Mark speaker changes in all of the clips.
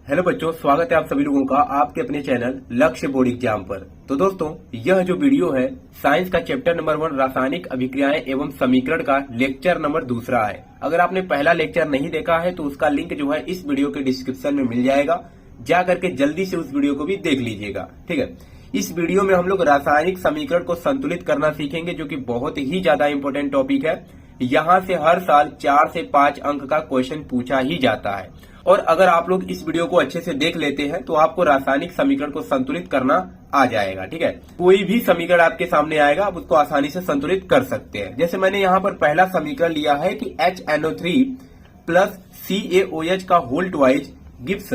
Speaker 1: Hello बच्चों, स्वागत है आप सभी लोगों का आपके अपने चैनल लक्ष्य बोर्ड एग्जाम पर। तो दोस्तों, यह जो वीडियो है साइंस का चैप्टर नंबर 1 रासायनिक अभिक्रियाएं एवं समीकरण का लेक्चर नंबर 2 है। अगर आपने पहला लेक्चर नहीं देखा है तो उसका लिंक जो है इस वीडियो के डिस्क्रिप्शन में मिल जाएगा, जा करके जल्दी से उस वीडियो को भी देख लीजिएगा। ठीक है, इस वीडियो में हम लोग रासायनिक समीकरण को संतुलित करना सीखेंगे, जो कि बहुत ही ज्यादा इंपॉर्टेंट टॉपिक है। यहाँ से हर साल 4 से 5 अंक का क्वेश्चन पूछा ही जाता है, और अगर आप लोग इस वीडियो को अच्छे से देख लेते हैं तो आपको रासायनिक समीकरण को संतुलित करना आ जाएगा। ठीक है, कोई भी समीकरण आपके सामने आएगा आप उसको आसानी से संतुलित कर सकते हैं। जैसे मैंने यहाँ पर पहला समीकरण लिया है कि HNO3 प्लस CaOH का whole twice gives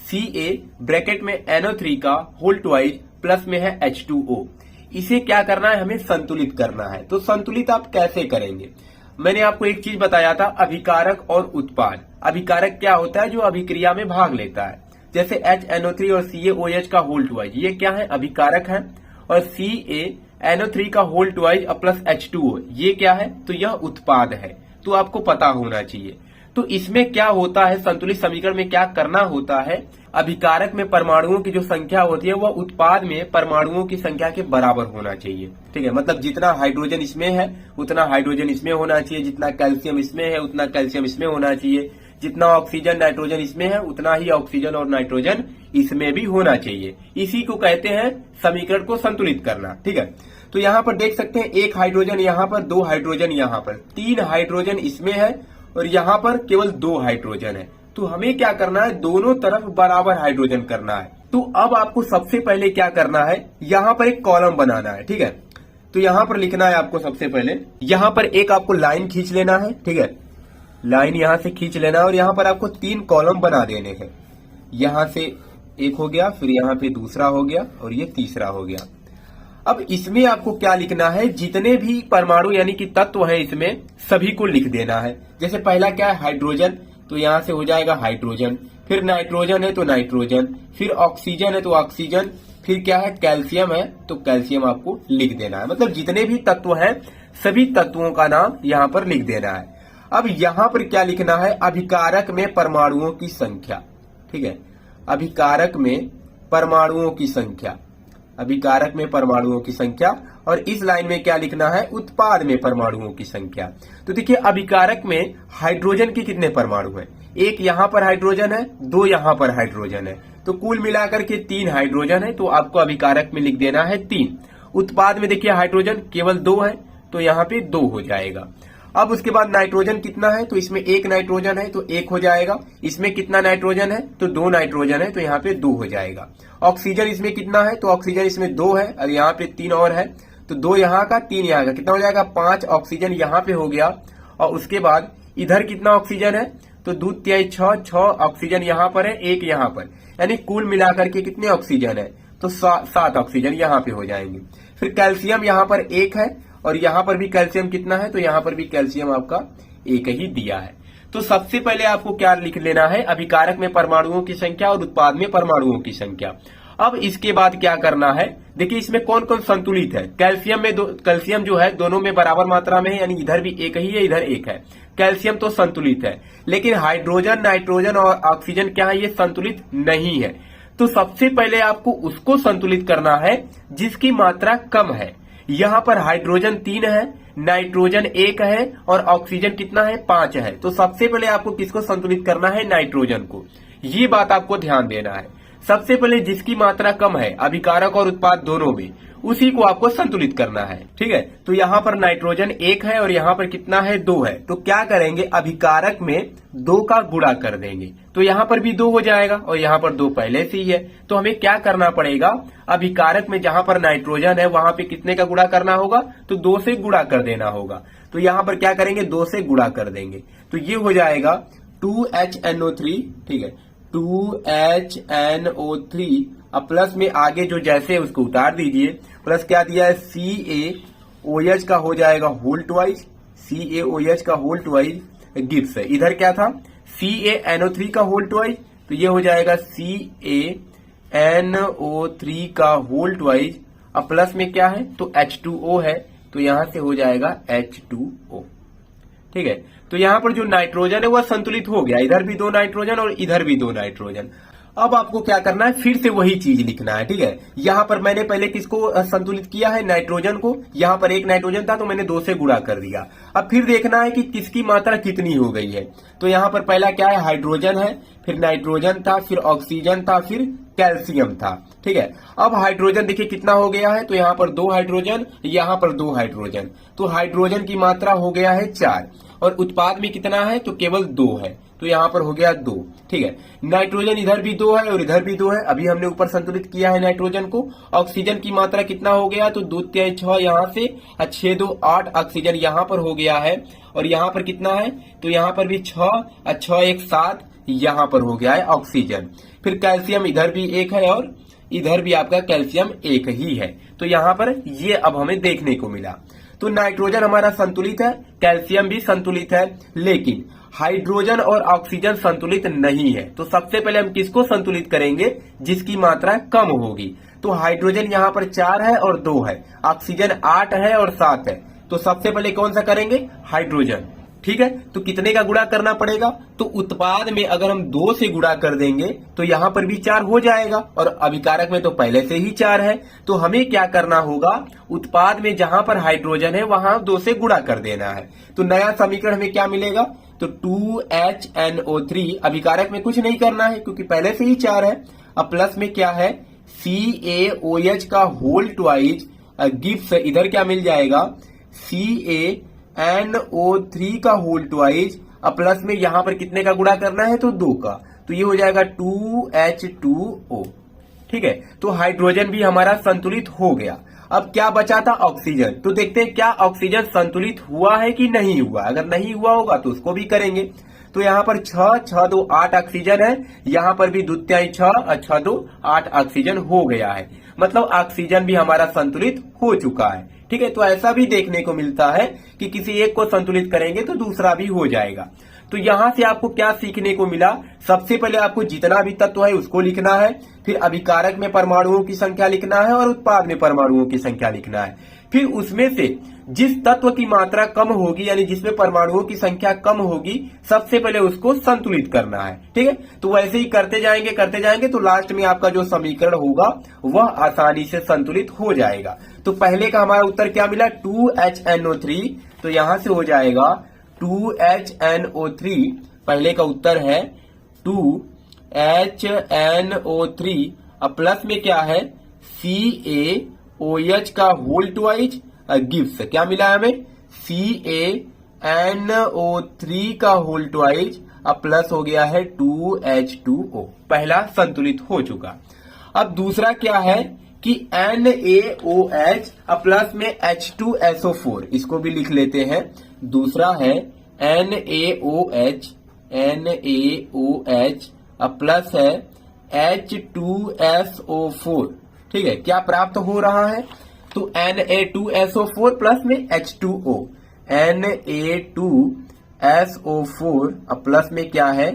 Speaker 1: Ca bracket में NO3 का होल ट्वाइज प्लस में है H2O। इसे क्या करना है, हमें संतुलित करना है। तो संतुलित आप कैसे करेंगे? मैंने आपको एक चीज बताया था, अभिकारक और उत्पाद। अभिकारक क्या होता है? जो अभिक्रिया में भाग लेता है। जैसे HNO3 और CaOH का होल ट्वाइज, ये क्या है? अभिकारक है। और CaNO3 का होल ट्वाइज प्लस H2O, ये क्या है? तो यह उत्पाद है। तो आपको पता होना चाहिए। तो इसमें क्या होता है, संतुलित समीकरण में क्या करना होता है, अभिकारक में परमाणुओं की जो संख्या होती है वह उत्पाद में परमाणुओं की संख्या के बराबर होना चाहिए। ठीक है, मतलब जितना हाइड्रोजन इसमें है उतना हाइड्रोजन इसमें होना चाहिए, जितना कैल्शियम इसमें है उतना कैल्शियम इसमें होना चाहिए, जितना ऑक्सीजन नाइट्रोजन इसमें है उतना ही ऑक्सीजन और नाइट्रोजन इसमें भी होना चाहिए। इसी को कहते हैं समीकरण को संतुलित करना। ठीक है, तो यहाँ पर देख सकते हैं एक हाइड्रोजन यहाँ पर, 2 हाइड्रोजन यहाँ पर, 3 हाइड्रोजन इसमें है और यहाँ पर केवल 2 हाइड्रोजन है। तो हमें क्या करना है, दोनों तरफ बराबर हाइड्रोजन करना है। तो अब आपको सबसे पहले क्या करना है, यहाँ पर एक कॉलम बनाना है। ठीक है, तो यहाँ पर लिखना है आपको सबसे पहले, यहाँ पर एक आपको लाइन खींच लेना है। ठीक है, लाइन यहाँ से खींच लेना है और यहाँ पर आपको 3 कॉलम बना देने हैं। यहाँ से एक हो गया, फिर यहाँ पे दूसरा हो गया और ये तीसरा हो गया। अब इसमें आपको क्या लिखना है, जितने भी परमाणु यानी कि तत्व है इसमें सभी को लिख देना है। जैसे पहला क्या है, हाइड्रोजन, तो यहाँ से हो जाएगा हाइड्रोजन, फिर नाइट्रोजन है तो नाइट्रोजन, फिर ऑक्सीजन है तो ऑक्सीजन, फिर क्या है, कैल्शियम है तो कैल्शियम आपको लिख देना है। मतलब जितने भी तत्व हैं सभी तत्वों का नाम यहाँ पर लिख देना है। अब यहाँ पर क्या लिखना है, अभिकारक में परमाणुओं की संख्या। ठीक है, अभिकारक में परमाणुओं की संख्या, अभिकारक में परमाणुओं की संख्या। और इस लाइन में क्या लिखना है, उत्पाद में परमाणुओं की संख्या। तो देखिए, अभिकारक में हाइड्रोजन के कितने परमाणु हैं, एक यहाँ पर हाइड्रोजन है, 2 यहाँ पर हाइड्रोजन है, तो कुल मिलाकर के 3 हाइड्रोजन है। तो आपको अभिकारक में लिख देना है 3। उत्पाद में देखिए हाइड्रोजन केवल 2 है, तो यहाँ पे 2 हो जाएगा। अब उसके बाद नाइट्रोजन कितना है, तो इसमें 1 नाइट्रोजन है तो 1 हो जाएगा। इसमें कितना नाइट्रोजन है, तो 2 नाइट्रोजन है, तो यहाँ पे 2 हो जाएगा। ऑक्सीजन इसमें कितना है, तो ऑक्सीजन इसमें 2 है और यहाँ पे 3 और है, तो 2 यहाँ का 3 यहाँ का, कितना हो जाएगा, 5 ऑक्सीजन यहाँ पे हो गया। और उसके बाद इधर कितना ऑक्सीजन है, तो 2 तिहाई 6 ऑक्सीजन यहाँ पर है, 1 यहाँ पर, यानी कुल मिलाकर के कितने ऑक्सीजन है, तो 7 ऑक्सीजन यहाँ पे हो जाएंगे। फिर कैल्शियम यहाँ पर 1 है और यहाँ पर भी कैल्शियम कितना है, तो यहाँ पर भी कैल्शियम आपका 1 ही दिया है। तो सबसे पहले आपको क्या लिख लेना है, अभिकारक में परमाणुओं की संख्या और उत्पाद में परमाणुओं की संख्या। अब इसके बाद क्या करना है, देखिए इसमें कौन कौन संतुलित है। कैल्शियम में कैल्शियम जो है दोनों में बराबर मात्रा में है, यानी इधर भी 1 ही है इधर 1 है। कैल्शियम तो संतुलित है, लेकिन हाइड्रोजन, नाइट्रोजन और ऑक्सीजन क्या है, ये संतुलित नहीं है। तो सबसे पहले आपको उसको संतुलित करना है जिसकी मात्रा कम है। यहाँ पर हाइड्रोजन 3 है, नाइट्रोजन 1 है और ऑक्सीजन कितना है, 5 है। तो सबसे पहले आपको किसको संतुलित करना है, नाइट्रोजन को। ये बात आपको ध्यान देना है। सबसे पहले जिसकी मात्रा कम है अभिकारक और उत्पाद दोनों में, उसी को आपको संतुलित करना है। ठीक है, तो यहाँ पर नाइट्रोजन 1 है और यहाँ पर कितना है, 2 है। तो क्या करेंगे, अभिकारक में 2 का गुणा कर देंगे, तो यहाँ पर भी 2 हो जाएगा और यहाँ पर 2 पहले से ही है। तो हमें क्या करना पड़ेगा, अभिकारक में जहां पर नाइट्रोजन है वहां पे कितने का गुणा करना होगा, तो 2 से गुणा कर देना होगा। तो यहाँ पर क्या करेंगे, 2 से गुणा कर देंगे, तो ये हो जाएगा 2HNO3। ठीक है, 2HNO3 अब प्लस में आगे जो जैसे उसको उतार दीजिए, प्लस क्या दिया है, CaOH का हो जाएगा होल ट्वाइज, CaOH का होल ट्वाइज गिव्स है। इधर क्या था, CaNO3 का होल ट्वाइज, तो ये हो जाएगा CaNO3 का होल ट्वाइज। अब प्लस में क्या है, तो H2O है, तो यहां से हो जाएगा H2O। ठीक है, तो यहाँ पर जो नाइट्रोजन है वह संतुलित हो गया, इधर भी 2 नाइट्रोजन और इधर भी 2 नाइट्रोजन। अब आपको क्या करना है, फिर से वही चीज लिखना है। ठीक है, यहाँ पर मैंने पहले किसको संतुलित किया है, नाइट्रोजन को। यहाँ पर एक नाइट्रोजन था तो मैंने 2 से गुणा कर दिया। अब फिर देखना है कि किसकी मात्रा कितनी हो गई है। तो यहाँ पर पहला क्या है, हाइड्रोजन है, फिर नाइट्रोजन था, फिर ऑक्सीजन था, फिर कैल्शियम था। ठीक है, अब हाइड्रोजन देखिए कितना हो गया है, तो यहाँ पर 2 हाइड्रोजन, यहाँ पर 2 हाइड्रोजन, तो हाइड्रोजन की मात्रा हो गया है 4, और उत्पाद में कितना है, तो केवल 2 है, तो यहाँ पर हो गया 2। ठीक है, नाइट्रोजन इधर भी 2 है और इधर भी 2 है, अभी हमने ऊपर संतुलित किया है नाइट्रोजन को। ऑक्सीजन की मात्रा कितना हो गया, तो 2 3 6 यहाँ से 6 2 8 ऑक्सीजन यहाँ पर हो गया है, और यहाँ पर कितना है, तो यहाँ पर भी 6 6 1 7 यहाँ पर हो गया है ऑक्सीजन। फिर कैल्शियम इधर भी 1 है और इधर भी आपका कैल्शियम 1 ही है, तो यहाँ पर ये अब हमें देखने को मिला। तो नाइट्रोजन हमारा संतुलित है, कैल्शियम भी संतुलित है, लेकिन हाइड्रोजन और ऑक्सीजन संतुलित नहीं है। तो सबसे पहले हम किसको संतुलित करेंगे, जिसकी मात्रा कम होगी। तो हाइड्रोजन यहाँ पर 4 है और 2 है, ऑक्सीजन 8 है और 7 है, तो सबसे पहले कौन सा करेंगे, हाइड्रोजन। ठीक है, तो कितने का गुणा करना पड़ेगा, तो उत्पाद में अगर हम 2 से गुणा कर देंगे तो यहाँ पर भी 4 हो जाएगा, और अभिकारक में तो पहले से ही 4 है। तो हमें क्या करना होगा, उत्पाद में जहां पर हाइड्रोजन है वहां 2 से गुणा कर देना है। तो नया समीकरण हमें क्या मिलेगा, तो 2HNO3, अभिकारक में कुछ नहीं करना है क्योंकि पहले से ही 4 है। अब प्लस में क्या है, CaOH का होल ट्वाइज गिव्स, इधर क्या मिल जाएगा, CaNO3 का होल ट्वाइज, अब प्लस में यहां पर कितने का गुणा करना है, तो 2 का, तो ये हो जाएगा 2H2O। ठीक है, तो हाइड्रोजन भी हमारा संतुलित हो गया। अब क्या बचा था, ऑक्सीजन। तो देखते हैं क्या ऑक्सीजन संतुलित हुआ है कि नहीं हुआ। अगर नहीं हुआ होगा तो उसको भी करेंगे। तो यहाँ पर 6 6 2 8 ऑक्सीजन है, यहाँ पर भी 2 3 6 6 2 8 ऑक्सीजन हो गया है, मतलब ऑक्सीजन भी हमारा संतुलित हो चुका है। ठीक है, तो ऐसा भी देखने को मिलता है कि किसी एक को संतुलित करेंगे तो दूसरा भी हो जाएगा। तो यहां से आपको क्या सीखने को मिला, सबसे पहले आपको जितना भी तत्व है उसको लिखना है, फिर अभिकारक में परमाणुओं की संख्या लिखना है और उत्पाद में परमाणुओं की संख्या लिखना है। फिर उसमें से जिस तत्व की मात्रा कम होगी, यानी जिसमें परमाणुओं की संख्या कम होगी, सबसे पहले उसको संतुलित करना है। ठीक है, तो वैसे ही करते जाएंगे तो लास्ट में आपका जो समीकरण होगा वह आसानी से संतुलित हो जाएगा। तो पहले का हमारा उत्तर क्या मिला, 2HNO3, तो यहां से हो जाएगा 2HNO3, पहले का उत्तर है 2HNO3, अब प्लस में क्या है, CaOH का होल ट्वाइज गिव्स, क्या मिला है हमें, CaNO3 का होल ट्वाइज, अब प्लस हो गया है 2H2O, पहला संतुलित हो चुका। अब दूसरा क्या है कि NaOH अब प्लस में H2SO4, इसको भी लिख लेते हैं। दूसरा है NaOH अब प्लस है H2SO4। ठीक है, क्या प्राप्त हो रहा है, तो Na2SO4 प्लस में H2O, Na2SO4 अब प्लस में क्या है,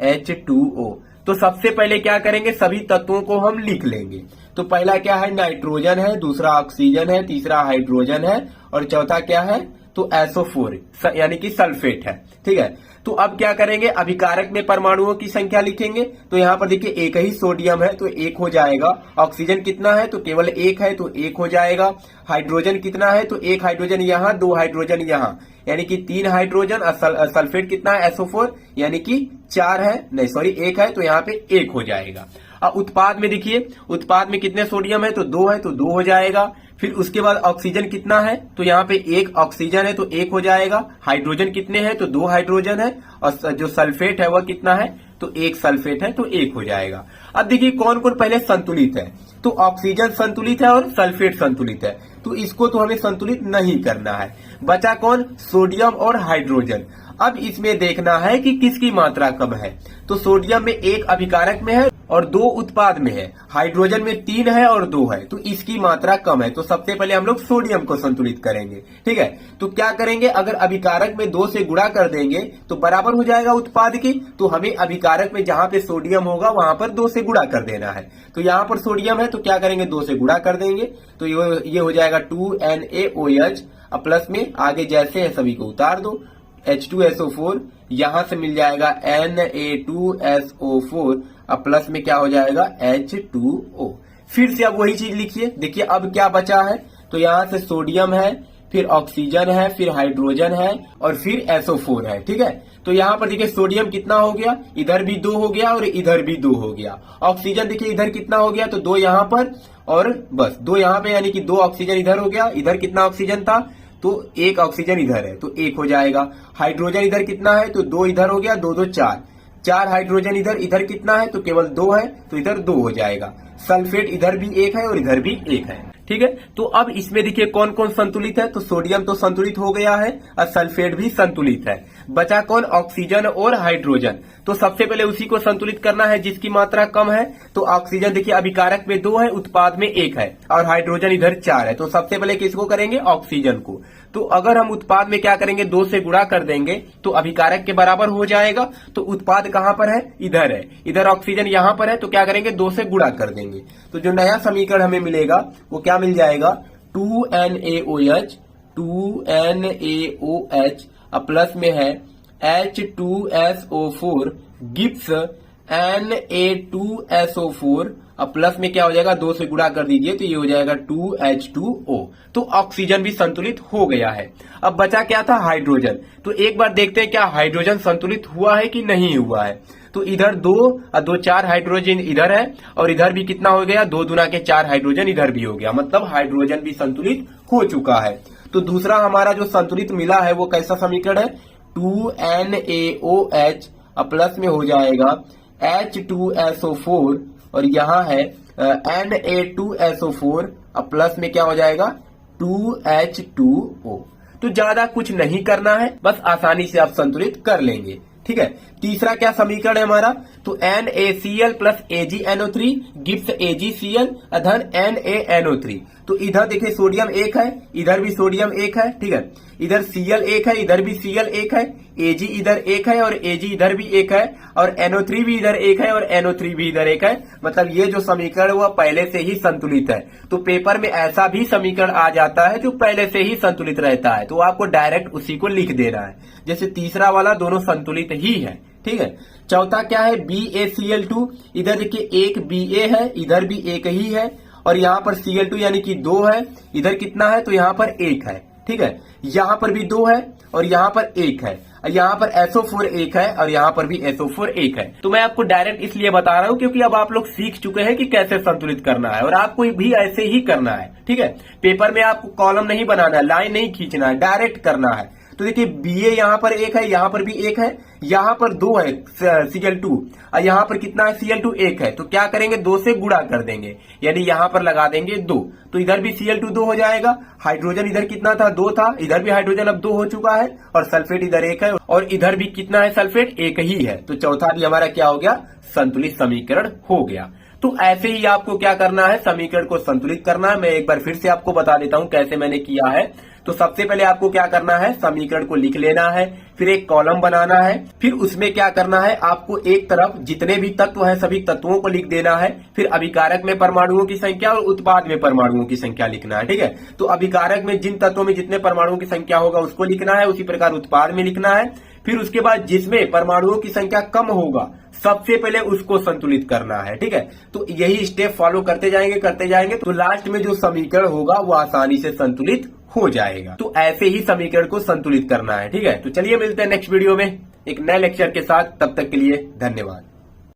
Speaker 1: H2O। तो सबसे पहले क्या करेंगे, सभी तत्वों को हम लिख लेंगे। तो पहला क्या है, नाइट्रोजन है, दूसरा ऑक्सीजन है, तीसरा हाइड्रोजन है, और चौथा क्या है, तो SO4 यानी कि सल्फेट है। ठीक है, तो अब क्या करेंगे, अभिकारक में परमाणुओं की संख्या लिखेंगे। तो यहाँ पर देखिए एक ही सोडियम है तो 1 हो जाएगा, ऑक्सीजन कितना है, तो केवल 1 है तो 1 हो जाएगा, हाइड्रोजन कितना है, तो 1 हाइड्रोजन यहाँ, 2 हाइड्रोजन यहाँ, यानी कि 3 हाइड्रोजन, और सल्फेट कितना है, SO4 यानी कि 4 है, नहीं सॉरी 1 है, तो यहाँ पे 1 हो जाएगा। अब उत्पाद में देखिए, उत्पाद में कितने सोडियम है, तो 2 है तो 2 हो जाएगा। फिर उसके बाद ऑक्सीजन कितना है, तो यहाँ पे 1 ऑक्सीजन है तो 1 हो जाएगा। हाइड्रोजन कितने हैं, तो 2 हाइड्रोजन है, और जो सल्फेट है वह कितना है, तो 1 सल्फेट है तो 1 हो जाएगा। अब देखिए कौन कौन पहले संतुलित है, तो ऑक्सीजन संतुलित है और सल्फेट संतुलित है, तो इसको तो हमें संतुलित नहीं करना है। बचा कौन, सोडियम और हाइड्रोजन। अब इसमें देखना है कि किसकी मात्रा कम है, तो सोडियम में 1 अभिकारक में है और 2 उत्पाद में है, हाइड्रोजन में 3 है और 2 है, तो इसकी मात्रा कम है। तो सबसे पहले हम लोग सोडियम को संतुलित करेंगे। ठीक है, तो क्या करेंगे, अगर अभिकारक में 2 से गुणा कर देंगे तो बराबर हो जाएगा उत्पाद की, तो हमें अभिकारक में जहां पे सोडियम होगा वहां पर 2 से गुणा कर देना है। तो यहाँ पर सोडियम है तो क्या करेंगे, 2 से गुणा कर देंगे, तो ये हो जाएगा 2NaOH, अब प्लस में आगे जैसे है सभी को उतार दो, H2SO4, यहां से मिल जाएगा Na2SO4, अब प्लस में क्या हो जाएगा H2O। फिर से अब वही चीज लिखिए। देखिए अब क्या बचा है, तो यहां से सोडियम है, फिर ऑक्सीजन है, फिर हाइड्रोजन है और फिर SO4 है। ठीक है, तो यहाँ पर देखिए सोडियम कितना हो गया, इधर भी 2 हो गया और इधर भी 2 हो गया। ऑक्सीजन देखिए इधर कितना हो गया, तो 2 यहाँ पर और बस 2 यहाँ पे, यानी कि 2 ऑक्सीजन इधर हो गया। इधर कितना ऑक्सीजन था, तो 1 ऑक्सीजन इधर है तो 1 हो जाएगा। हाइड्रोजन इधर कितना है, तो 2 इधर हो गया, 2 2 4, 4 हाइड्रोजन इधर, इधर कितना है, तो केवल 2 है तो इधर 2 हो जाएगा। सल्फेट इधर भी 1 है और इधर भी 1 है। ठीक है, तो अब इसमें देखिए कौन कौन संतुलित है, तो सोडियम तो संतुलित हो गया है और सल्फेट भी संतुलित है। बचा कौन, ऑक्सीजन और हाइड्रोजन। तो सबसे पहले उसी को संतुलित करना है जिसकी मात्रा कम है। तो ऑक्सीजन देखिए अभिकारक में 2 है, उत्पाद में 1 है और हाइड्रोजन इधर 4 है। तो सबसे पहले किसको करेंगे, ऑक्सीजन को। तो अगर हम उत्पाद में क्या करेंगे, 2 से गुणा कर देंगे तो अभिकारक के बराबर हो जाएगा। तो उत्पाद कहां पर है, इधर है, इधर ऑक्सीजन यहां पर है, तो क्या करेंगे 2 से गुणा कर देंगे। तो जो नया समीकरण हमें मिलेगा वो क्या मिल जाएगा, 2NaOH, 2NaOH अब प्लस में है H2SO4 गिव्स Na2SO4 अब प्लस में क्या हो जाएगा, 2 से गुणा कर दीजिए तो ये हो जाएगा 2H2O। तो ऑक्सीजन भी संतुलित हो गया है। अब बचा क्या था, हाइड्रोजन। तो एक बार देखते हैं क्या हाइड्रोजन संतुलित हुआ है कि नहीं हुआ है। तो इधर 2 और 2 4 हाइड्रोजन इधर है और इधर भी कितना हो गया, 2 दूना के 4 हाइड्रोजन इधर भी हो गया, मतलब हाइड्रोजन भी संतुलित हो चुका है। तो दूसरा हमारा जो संतुलित मिला है वो कैसा समीकरण है, 2NaOH अब प्लस में हो जाएगा H2SO4 और यहाँ है Na2SO4 अब प्लस में क्या हो जाएगा 2H2O। तो ज्यादा कुछ नहीं करना है, बस आसानी से आप संतुलित कर लेंगे। ठीक है, तीसरा क्या समीकरण है हमारा, तो NaCl plus AgNO3 gives AgCl अधन NaNO3। तो इधर देखिए सोडियम 1 है, इधर भी सोडियम 1 है। ठीक है, इधर Cl 1 है, इधर भी Cl 1 है, Ag इधर 1 है और Ag इधर भी 1 है और NO3 भी इधर 1 है और NO3 भी इधर 1 है। मतलब ये जो समीकरण हुआ पहले से ही संतुलित है। तो पेपर में ऐसा भी समीकरण आ जाता है जो पहले से ही संतुलित रहता है, तो आपको डायरेक्ट उसी को लिख देना है। जैसे तीसरा वाला दोनों संतुलित ही है। ठीक है, चौथा क्या है, BaCl2। इधर देखिए एक Ba है, इधर भी 1 ही है और यहाँ पर Cl2 यानी कि 2 है, इधर कितना है, तो यहाँ पर 1 है। ठीक है, यहाँ पर भी 2 है और यहाँ पर 1 है, यहाँ पर SO4 1 है और यहाँ पर भी SO4 1 है। तो मैं आपको डायरेक्ट इसलिए बता रहा हूँ क्योंकि अब आप लोग सीख चुके हैं कि कैसे संतुलित करना है और आपको भी ऐसे ही करना है। ठीक है, पेपर में आपको कॉलम नहीं बनाना है, लाइन नहीं खींचना है, डायरेक्ट करना है। तो देखिए Ba यहाँ पर 1 है, यहाँ पर भी 1 है, यहाँ पर 2 है Cl2 और यहाँ पर कितना है, Cl2 1 है। तो क्या करेंगे, 2 से गुणा कर देंगे, यानी यहाँ पर लगा देंगे 2। तो इधर भी Cl2 2 हो जाएगा। हाइड्रोजन इधर कितना था, 2 था, इधर भी हाइड्रोजन अब 2 हो चुका है और सल्फेट इधर 1 है और इधर भी कितना है, सल्फेट 1 ही है। तो चौथा भी हमारा क्या हो गया, संतुलित समीकरण हो गया। तो ऐसे ही आपको क्या करना है, समीकरण को संतुलित करना है। मैं एक बार फिर से आपको बता देता हूं कैसे मैंने किया है। तो सबसे पहले आपको क्या करना है, समीकरण को लिख लेना है, फिर एक कॉलम बनाना है, फिर उसमें क्या करना है, आपको एक तरफ जितने भी तत्व हैं सभी तत्वों को लिख देना है, फिर अभिकारक में परमाणुओं की संख्या और उत्पाद में परमाणुओं की संख्या लिखना है। ठीक है, तो अभिकारक में जिन तत्वों में जितने परमाणुओं की संख्या होगा उसको लिखना है, उसी प्रकार उत्पाद में लिखना है। फिर उसके बाद जिसमें परमाणुओं की संख्या कम होगा सबसे पहले उसको संतुलित करना है। ठीक है, तो यही स्टेप फॉलो करते जाएंगे तो लास्ट में जो समीकरण होगा वो आसानी से संतुलित हो जाएगा। तो ऐसे ही समीकरण को संतुलित करना है। ठीक है, तो चलिए मिलते हैं नेक्स्ट वीडियो में एक नए लेक्चर के साथ। तब तक के लिए धन्यवाद।